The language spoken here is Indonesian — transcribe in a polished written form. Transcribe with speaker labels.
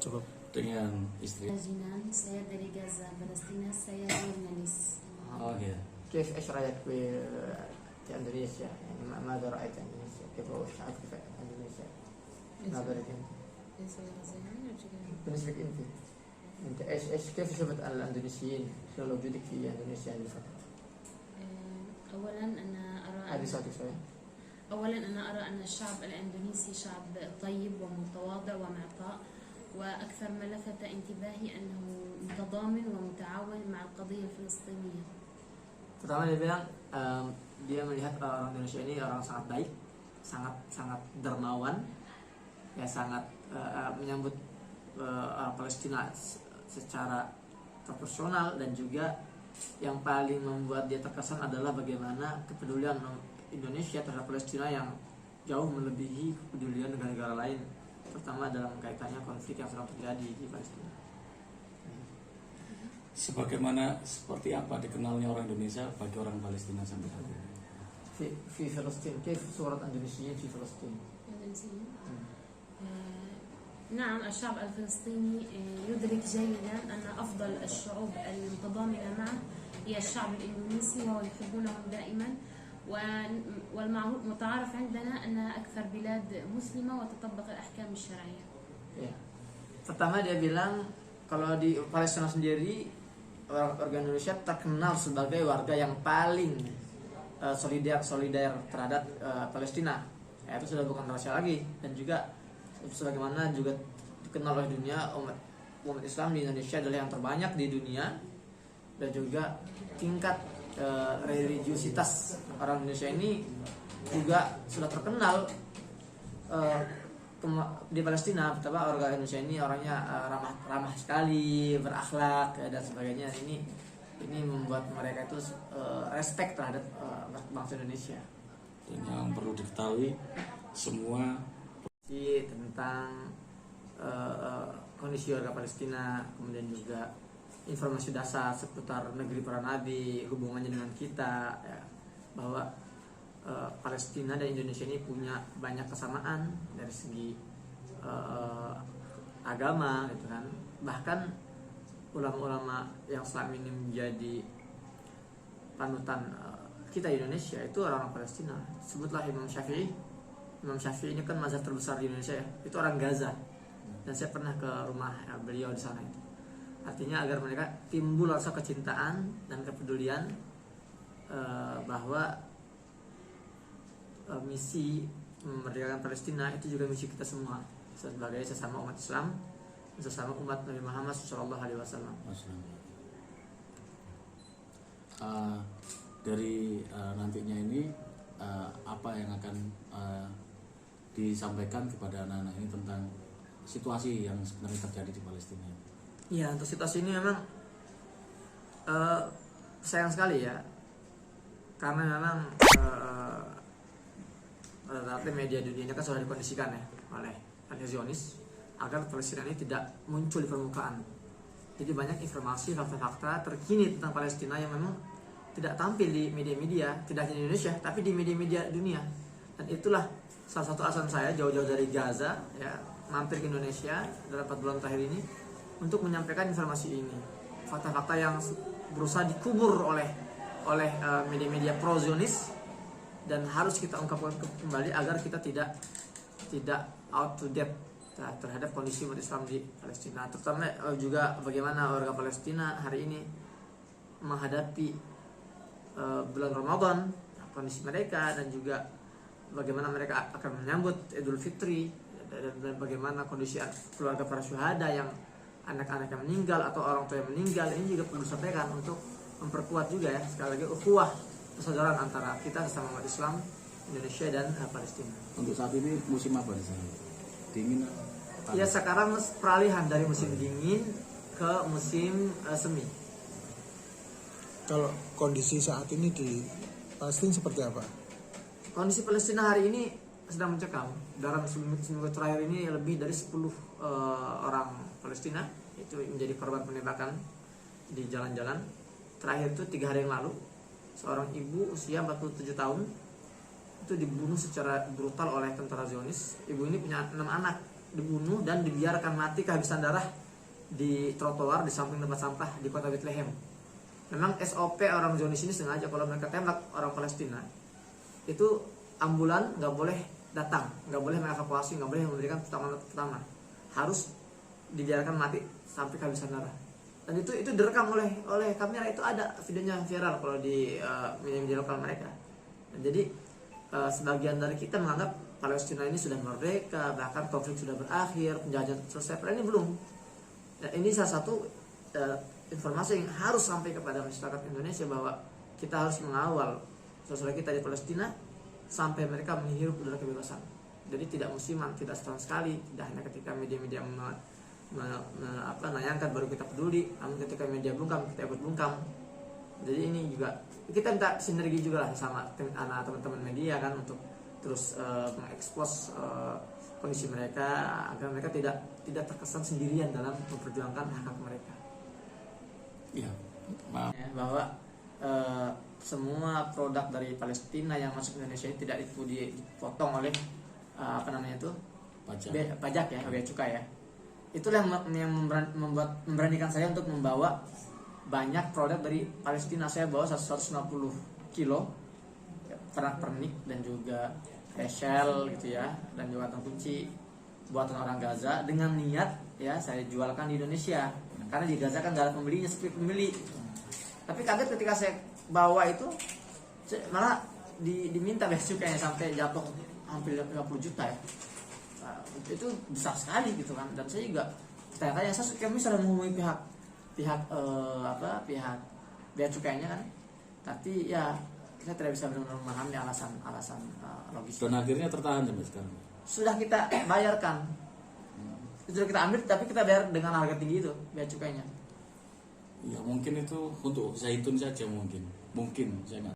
Speaker 1: cukup.
Speaker 2: Dengan istri.
Speaker 3: Jinan, saya dari Gaza, Palestina, saya jurnalis.
Speaker 2: Oh iya.
Speaker 4: كيف ايش رايك في اندونيسيا؟ يعني ماذا رايت اندونيسيا؟ كيف هو الشعب في اندونيسيا؟ نظرك انت؟ بالنسبه لك انت ايش كيف شفت الاندونيسيين خلال وجودك في اندونيسيا هذه الفتره؟ هذه صوتك شويه.
Speaker 3: أولا أنا أرى أن الشعب الإندونيسي شعب طيب ومتواضع ومعطاء، وأكثر ما لفت انتباهي أنه متضامن ومتعاون مع القضية الفلسطينية.
Speaker 4: Pertama dia bilang dia melihat orang Indonesia ini orang sangat baik, sangat dermawan, ya sangat menyambut orang Palestina secara proporsional, dan juga yang paling membuat dia terkesan adalah bagaimana kepedulian Indonesia terhadap Palestina yang jauh melebihi kepedulian negara-negara lain, terutama dalam kaitannya konflik yang sedang terjadi di Palestina.
Speaker 2: Seperti apa dikenalnya orang Indonesia bagi orang Palestina sampai saat ini?
Speaker 4: في فلسطين كيف صورة الأندونيسيين في فلسطين؟
Speaker 3: نعم، الشعب الفلسطيني يدرك جيدا أن أفضل الشعوب المتضامنة معه هي الشعب الإندونيسي، وهو يحبونهم دائما، والمتعارف عندنا أن أكثر بلاد مسلمة وتطبق الأحكام الشرعية.
Speaker 4: Ya. Pertama dia bilang kalau di Palestina sendiri warga Indonesia terkenal sebagai warga yang paling solider terhadap Palestina. Ya, itu sudah bukan rahasia lagi, dan juga sebagaimana juga dikenal oleh dunia, umat Islam di Indonesia adalah yang terbanyak di dunia, dan juga tingkat religiusitas orang Indonesia ini juga sudah terkenal di Palestina. Betapa warga Indonesia ini orangnya ramah sekali, berakhlak, dan sebagainya. Ini membuat mereka itu respect terhadap bangsa Indonesia.
Speaker 2: Dan yang perlu diketahui semua
Speaker 4: tentang kondisi warga Palestina, kemudian juga informasi dasar seputar negeri para nabi, hubungannya dengan kita, ya, bahwa Palestina dan Indonesia ini punya banyak kesamaan dari segi agama, gitu kan. Bahkan ulama-ulama yang selama ini menjadi panutan kita di Indonesia itu orang Palestina. Sebutlah Imam Syafi'i. Imam Syafi'i ini kan mazhab terbesar di Indonesia, ya. Itu orang Gaza. Dan saya pernah ke rumah beliau di sana itu. Artinya agar mereka timbul rasa kecintaan dan kepedulian bahwa misi memerdekakan Palestina itu juga misi kita semua sebagai sesama umat Islam, sesama umat Nabi Muhammad SAW.
Speaker 2: Dari nantinya ini apa yang akan disampaikan kepada anak-anak ini tentang situasi yang sebenarnya terjadi di Palestina?
Speaker 4: Ya, untuk situasi ini memang sayang sekali, ya, karena memang media dunia ini kan sudah dikondisikan, ya, oleh Zionis agar Palestina ini tidak muncul di permukaan. Jadi banyak informasi, fakta-fakta terkini tentang Palestina yang memang tidak tampil di media-media, tidak hanya di Indonesia, tapi di media-media dunia. Dan itulah salah satu alasan saya jauh-jauh dari Gaza, ya, mampir ke Indonesia dalam 4 bulan terakhir ini untuk menyampaikan informasi ini, fakta-fakta yang berusaha dikubur oleh media-media pro-Zionis, dan harus kita ungkapkan kembali agar kita tidak out to date terhadap kondisi umat Islam di Palestina, terutama juga bagaimana warga Palestina hari ini menghadapi bulan Ramadan, kondisi mereka, dan juga bagaimana mereka akan menyambut Idul Fitri, dan bagaimana kondisi keluarga para syuhada yang anak-anak yang meninggal atau orang tua yang meninggal. Ini juga perlu disampaikan untuk memperkuat juga, ya, sekali lagi ukhuwah persaudaraan antara kita sesama umat Islam Indonesia dan Palestina.
Speaker 2: Untuk saat ini musim apa di sana? Dingin?
Speaker 4: Ya, sekarang peralihan dari musim dingin ke musim semi.
Speaker 1: Kalau kondisi saat ini di Palestina seperti apa?
Speaker 4: Kondisi Palestina hari ini sedang mencekam. Dalam seminggu terakhir ini lebih dari 10 orang Palestina itu menjadi korban penembakan di jalan-jalan. Terakhir itu 3 hari yang lalu, seorang ibu usia 47 tahun itu dibunuh secara brutal oleh tentara Zionis. Ibu ini punya 6 anak, dibunuh dan dibiarkan mati kehabisan darah di trotoar di samping tempat sampah di kota Bethlehem. Memang SOP orang Zionis ini sengaja kalau mereka tembak orang Palestina itu ambulan nggak boleh datang, nggak boleh mengevakuasi, nggak boleh memberikan pertolongan, harus dibiarkan mati sampai kehabisan darah. Dan itu direkam oleh kamera, itu ada videonya viral kalau di media lokal mereka. Dan jadi sebagian dari kita menganggap Palestina ini sudah merdeka, bahkan konflik sudah berakhir, penjajahan selesai. Padahal ini belum. Dan ini salah satu informasi yang harus sampai kepada masyarakat Indonesia bahwa kita harus mengawal saudara kita di Palestina sampai mereka menghirup udara kebebasan. Jadi tidak musiman, tidak setahun sekali, tidak hanya ketika media-media menayangkan baru kita peduli, namun ketika media bungkam kita ikut bungkam. Jadi ini juga kita minta sinergi juga lah sama teman-teman media kan untuk terus mengekspos kondisi mereka agar mereka tidak terkesan sendirian dalam memperjuangkan hak mereka.
Speaker 2: Iya, maaf.
Speaker 4: Ya, bahwa semua produk dari Palestina yang masuk ke Indonesia ini tidak dipotong oleh pajak ya, bea cukai ya. Itulah yang memberanikan saya untuk membawa banyak produk dari Palestina. Saya bawa 150 kilo pernak-pernik dan juga facial gitu ya, dan juga kantong kunci buatan orang Gaza dengan niat ya saya jualkan di Indonesia karena di Gaza kan gak ada pembelinya, sepi pembeli. Tapi kaget ketika saya bawa itu malah diminta bea cukainya sampai jatuh hampir 50 juta ya. Nah, itu besar sekali gitu kan. Dan saya juga tanya-tanya, kami sudah menghubungi pihak bea cukainya kan, tapi ya kita tidak bisa benar-benar memahami alasan logis.
Speaker 2: Dan akhirnya tertahan sampai sekarang.
Speaker 4: Sudah kita bayarkan, sudah kita ambil, tapi kita bayar dengan harga tinggi itu bea cukainya.
Speaker 2: Ya mungkin itu untuk zaitun saja mungkin saya nggak